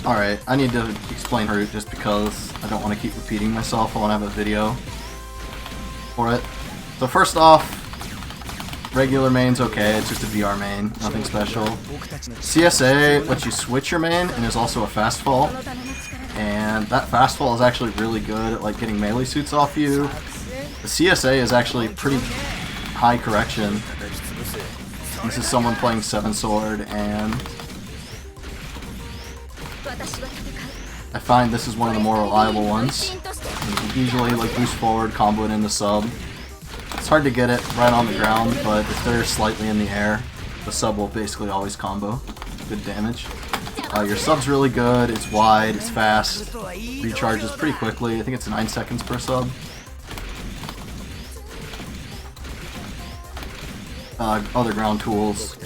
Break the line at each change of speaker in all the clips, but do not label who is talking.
Alright, I need to explain Harute just because I don't want to keep repeating myself. I want to have a video for it. So first off, regular main's okay, it's just a VR main, nothing special. CSA lets you switch your main and is also a fast fall. And that fast fall is actually really good at like getting melee suits off you. The CSA is actually pretty high correction. This is someone playing 7 sword, and I find this is one of the more reliable ones. You can easily like boost forward, combo it into sub. It's hard to get it right on the ground, but if they're slightly in the air, the sub will basically always combo. Good damage. Your sub's really good, it's wide, it's fast, recharges pretty quickly. I think it's 9 seconds per sub. Other ground tools.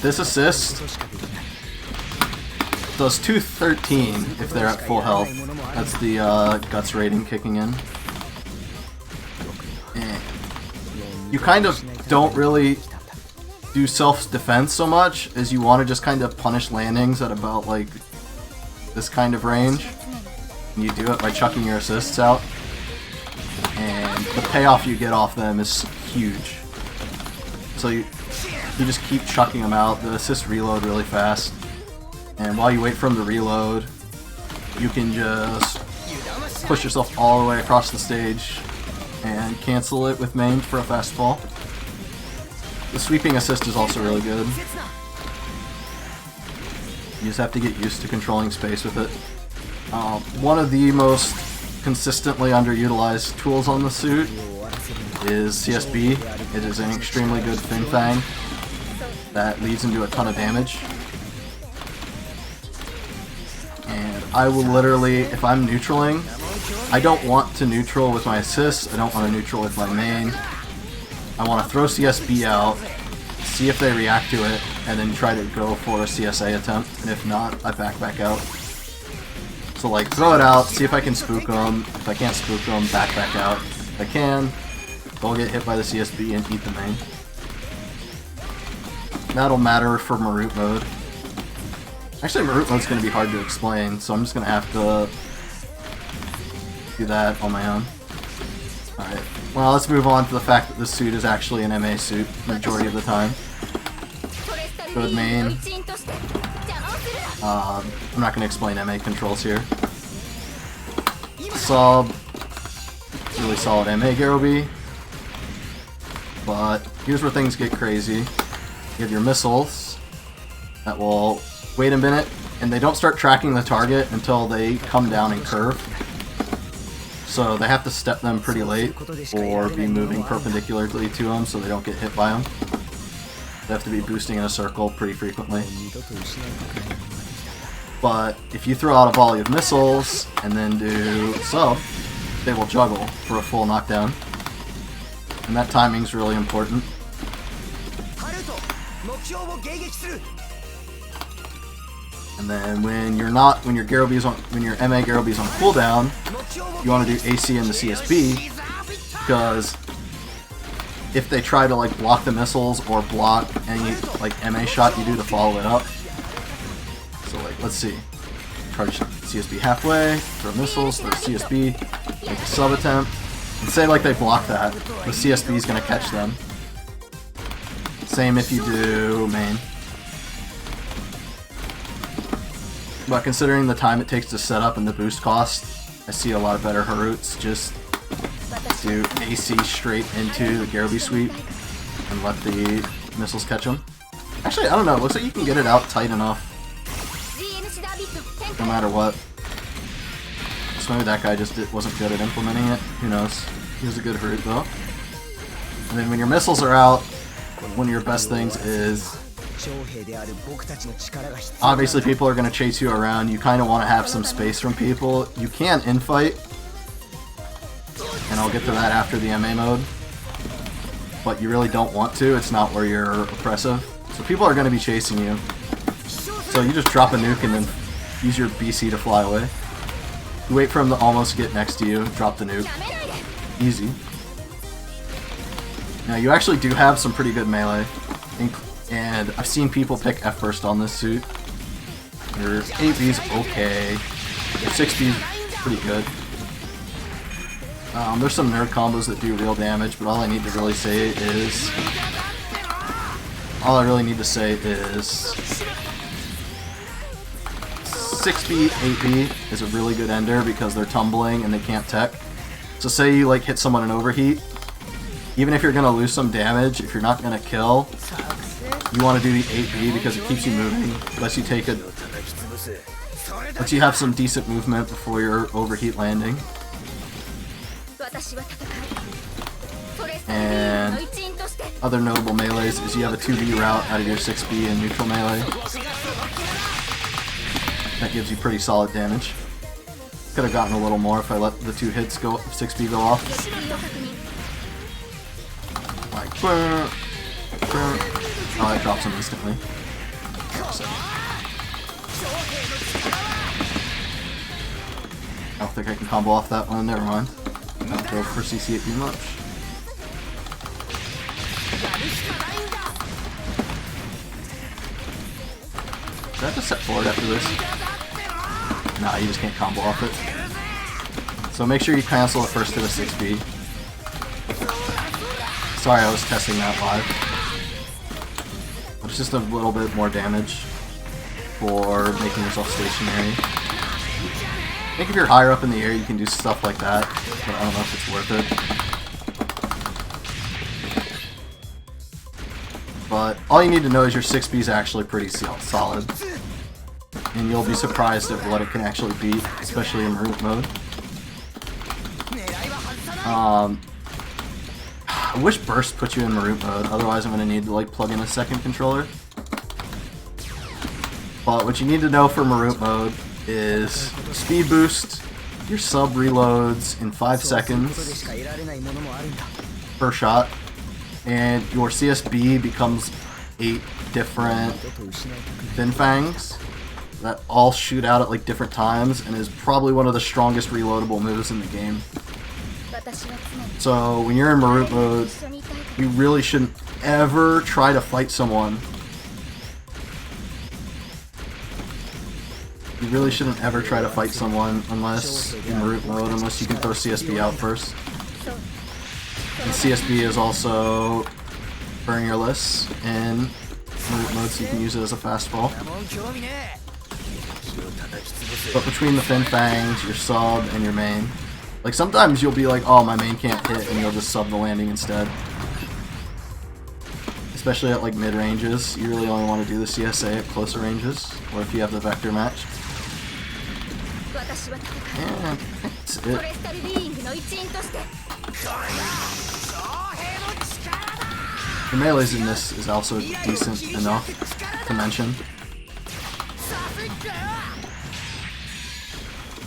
This assist does 213 if they're at full health. That's the guts rating kicking in. And you kind of don't really do self-defense so much as you want to just kind of punish landings at about like this kind of range. And you do it by chucking your assists out. And the payoff you get off them is huge. So you just keep chucking them out. The assists reload really fast. And while you wait for them to reload, you can just push yourself all the way across the stage and cancel it with main for a fast fall. The sweeping assist is also really good. You just have to get used to controlling space with it. One of the most consistently underutilized tools on the suit is CSB. It is an extremely good fin fang that leads into a ton of damage. And I will literally, if I'm neutraling, I don't want to neutral with my assists, I don't want to neutral with my main. I want to throw CSB out, see if they react to it, and then try to go for a CSA attempt, and if not, I back out. So like, throw it out, see if I can spook them. If I can't spook them, back out. If I can, they'll get hit by the CSB and eat the main. That'll matter for Harute mode. Actually, Harute mode's going to be hard to explain, so I'm just going to have to do that on my own. Alright, well, let's move on to the fact that this suit is actually an MA suit, majority of the time. Good main. I'm not going to explain MA controls here. Sub, really solid MA Garobi. But here's where things get crazy. You have your missiles that will wait a minute, and they don't start tracking the target until they come down and curve. So they have to step them pretty late, or be moving perpendicularly to them so they don't get hit by them. They have to be boosting in a circle pretty frequently. But if you throw out a volley of missiles and then do sub, they will juggle for a full knockdown. And that timing's really important. And then when your MA Garobi's on cooldown, you want to do AC in the CSB, because if they try to like block the missiles or block any like MA shot you do to follow it up. So like, let's see. Charge CSB halfway, throw missiles, throw CSB, make a sub attempt, and say like they block that, the CSB is going to catch them. Same if you do main. But considering the time it takes to set up and the boost cost, I see a lot of better Harutes just do AC straight into the Garobi sweep and let the missiles catch them. Actually, I don't know, it looks like you can get it out tight enough no matter what. So maybe that guy just wasn't good at implementing it, who knows. He was a good Harute though. And then when your missiles are out, one of your best things is, obviously people are going to chase you around, you kind of want to have some space from people. You can infight, and I'll get to that after the MA mode, but you really don't want to, it's not where you're oppressive. So people are going to be chasing you, so you just drop a nuke and then use your BC to fly away. You wait for him to almost get next to you, drop the nuke. Easy. Now you actually do have some pretty good melee. And I've seen people pick F burst on this suit. Your 8B's okay. Your 6B's pretty good. There's some nerd combos that do real damage, but all I really need to say is 6B, 8B is a really good ender because they're tumbling and they can't tech. So say you like hit someone in overheat, even if you're gonna lose some damage, if you're not gonna kill, you want to do the 8B because it keeps you moving, lets you have some decent movement before your overheat landing. And other notable melees is you have a 2B route out of your 6B and neutral melee. That gives you pretty solid damage. Could have gotten a little more if I let the 2 hits go, 6B go off. Like, oh, it drops him instantly. I don't think I can combo off that one, never mind. I don't go for CC it too much. Did I have to set forward after this? Nah, you just can't combo off it. So make sure you cancel it first to the 6B. Sorry, I was testing that live. But it's just a little bit more damage for making yourself stationary. I think if you're higher up in the air, you can do stuff like that, but I don't know if it's worth it. But all you need to know is your 6B is actually pretty solid. And you'll be surprised at what it can actually beat, especially in Harute mode. I wish Burst put you in Harute mode, otherwise I'm going to need to like plug in a second controller. But what you need to know for Harute mode is speed boost, your sub reloads in 5 seconds per shot, and your CSB becomes 8 different Fin Fangs that all shoot out at like different times and is probably one of the strongest reloadable moves in the game. So when you're in Harute mode, you really shouldn't ever try to fight someone. You really shouldn't ever try to fight someone unless in Harute mode, unless you can throw CSB out first. And CSB is also burn your list in Harute mode, so you can use it as a fastball. But between the Fin Fangs, your sub, and your main, like sometimes you'll be like, oh, my main can't hit, and you'll just sub the landing instead. Especially at like mid ranges, you really only want to do the CSA at closer ranges, or if you have the vector matched. And that's it. The melees in this is also decent enough to mention.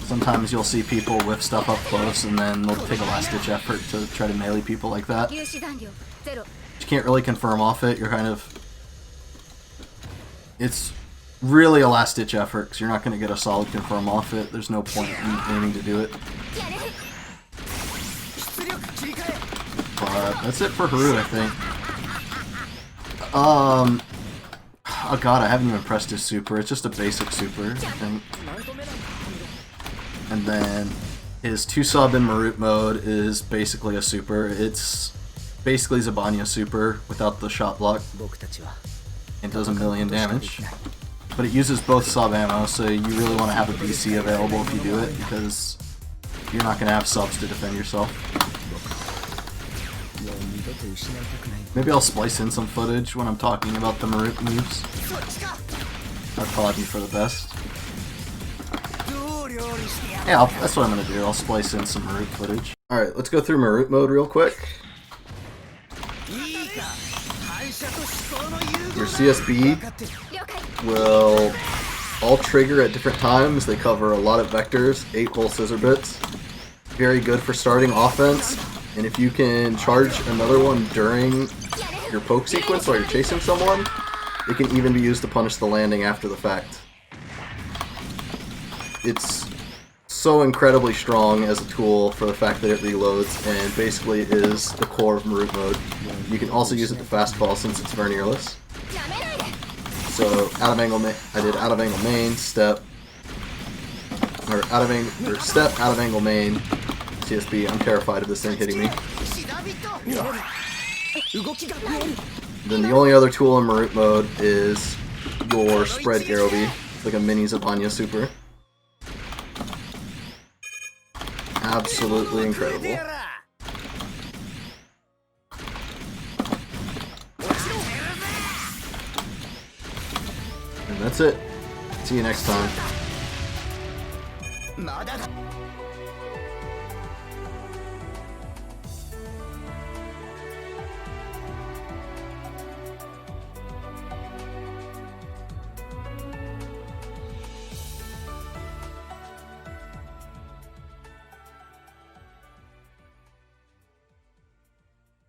Sometimes you'll see people whip stuff up close and then they'll take a last-ditch effort to try to melee people like that. You can't really confirm off it, you're kind of... It's really a last-ditch effort because you're not going to get a solid confirm off it. There's no point in aiming to do it. But that's it for Harute, I think. Oh god, I haven't even pressed his super. It's just a basic super, I think. And then his 2-sub in Harute mode is basically a super. It's basically Zabanya super without the shot block. It does 1,000,000 damage. But it uses both sub ammo, so you really want to have a BC available if you do it, because you're not going to have subs to defend yourself. Maybe I'll splice in some footage when I'm talking about the Harute moves. That'd probably be for the best. Yeah, that's what I'm going to do. I'll splice in some Harute footage. Alright, let's go through Harute mode real quick. Your CSB will all trigger at different times. They cover a lot of vectors, 8 whole scissor bits. Very good for starting offense. And if you can charge another one during your poke sequence while you're chasing someone, it can even be used to punish the landing after the fact. It's so incredibly strong as a tool for the fact that it reloads and basically is the core of Harute mode. You can also use it to fastball since it's vernierless. So out of angle, I did out of angle main, step, or out of angle, or step, out of angle main, CSB. I'm terrified of this thing hitting me. Then the only other tool in Harute mode is your spread Garobi. It's like a mini Zabanya super. Absolutely incredible. And that's it. See you next time.